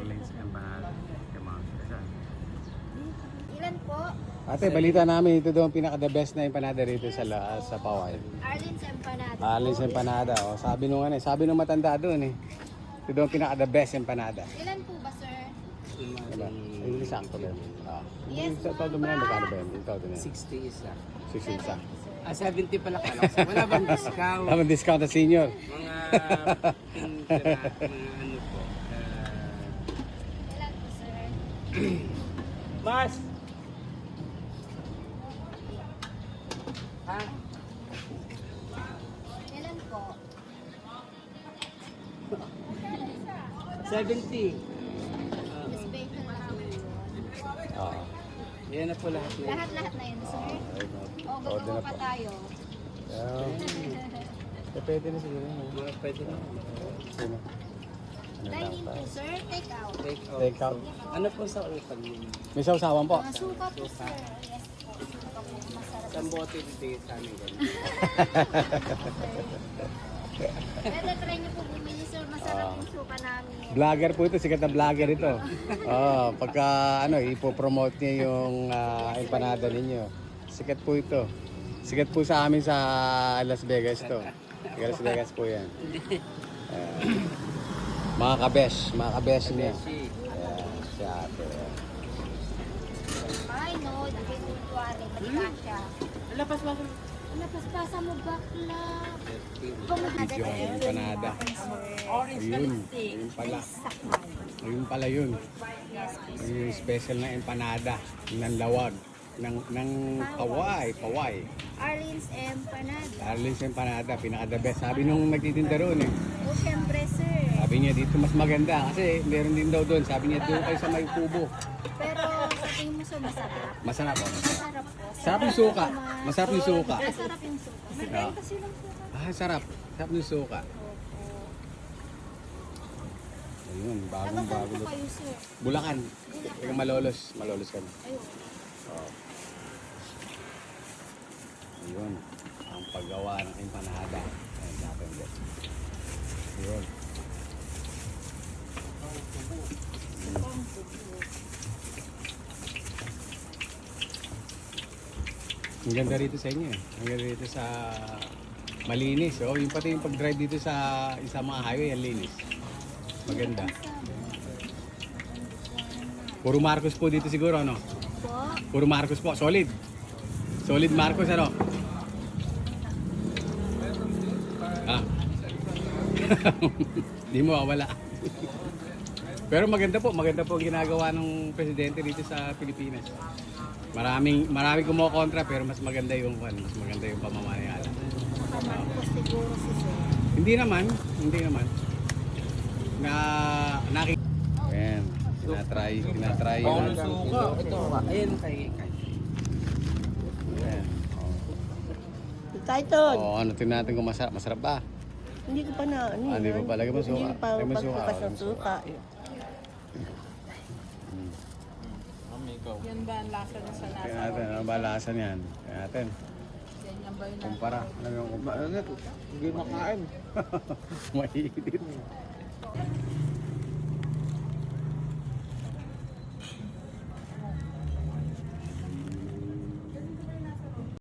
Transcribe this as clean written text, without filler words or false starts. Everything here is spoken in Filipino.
Arlene's Empanada. Yung mga kasal. Ilan po? Ate, balita namin ito daw ang pinaka-the best na empanada rito sa Paway. Arlene's Empanada. Arlene's Empanada. Oh, sabi nung matanda doon eh. Ito daw ang pinaka-the best empanada. Ilan po ba, sir? Diba? Ay, sakto din. Ah. Yes, Sa todo mo yan, magkano ba yan? Ito din yan. 60 isa. 60 isa. 70 pala pala. Wala bang discount? Tama discount na senior. Mga pintira, mga ano po. Ilan po, sir? Mas! Ha? Ilan po? 70. Miss Bacon na po yun. Ah. Yan na po lahat na. Lahat-lahat na yun, sir. O, Order gagawin na pa po. tayo. Pwede na siguro. Mga pwede na. Sino? Dining po, sir. Take out. Take out. Take out. Ano po sa utang yun? May sausawan po. Mga suka po, sir. Yes po. Suka po. Masarap. Isang bote dito sa amin. Pwede try niyo po bumili, sir. Masarap yung suka namin. Vlogger po ito, sikat na vlogger ito. Oh, pagka ipo-promote niya yung empanada ninyo. Sikat po ito. Sikat po sa amin sa Las Vegas to. Sa Las Vegas po yan. Mga kabesh niya. Si ate. Ay, no. Dahil kunwari. Balikan siya. Lapas ba? Napaspasa mo bakla. Video ang empanada. Ayun. Ayun pala. Ayun pala yun. Yung special na empanada ng lawag. Ng paway. Arlene's Empanada. Arlene's Empanada, pinaka-the best. Sabi nung nagtitinda roon eh. O, syempre, sir. Sabi niya dito mas maganda kasi meron din daw doon. Sabi niya doon kayo sa may kubo. Pero sa tingin mo, sir, masarap. Masarap po. Masarap po. Sarap yung suka. Masarap yung suka. Masarap yung suka. Ah. Kasi lang suka. Sarap. Sarap yung suka. Ayun, Taga bagong-bago. po kayo, sir. Bulacan. Taga Malolos. Malolos kami. Ayun. Oh. Ayun. Ang paggawa ng empanada. Ayun natin dyan. Ayun. Ang ganda rito sa inyo eh. Ang ganda rito sa malinis. Oh, yung pati yung pag-drive dito sa mga highway, ang linis. Maganda. Puro Marcos po dito siguro, ano? Po. Puro Marcos po. Solid. Solid Marcos, ano? Ah. Di mo wala. Pero maganda po ang ginagawa ng presidente dito sa Pilipinas. Maraming kumokontra pero mas maganda yung pamamayala. Naman po siguro si sir. Hindi naman. Ayan, tinatry yun. Ito, ayan kay. Ayan. Title. Oh, ano tingnan natin kung masarap ba? Hindi ko pa na ano. Hindi pa pala. Lagyan mo suka. Hindi pa Lagyan mo suka. pagbukas ng suka. Yan ba ang lasa na sa Tingnan nasa? natin, ano ba lasa niyan? Tingnan natin. Ganyan ba yun? Kumpara. Ano yung kumpara? Hindi makain. Mahihitin.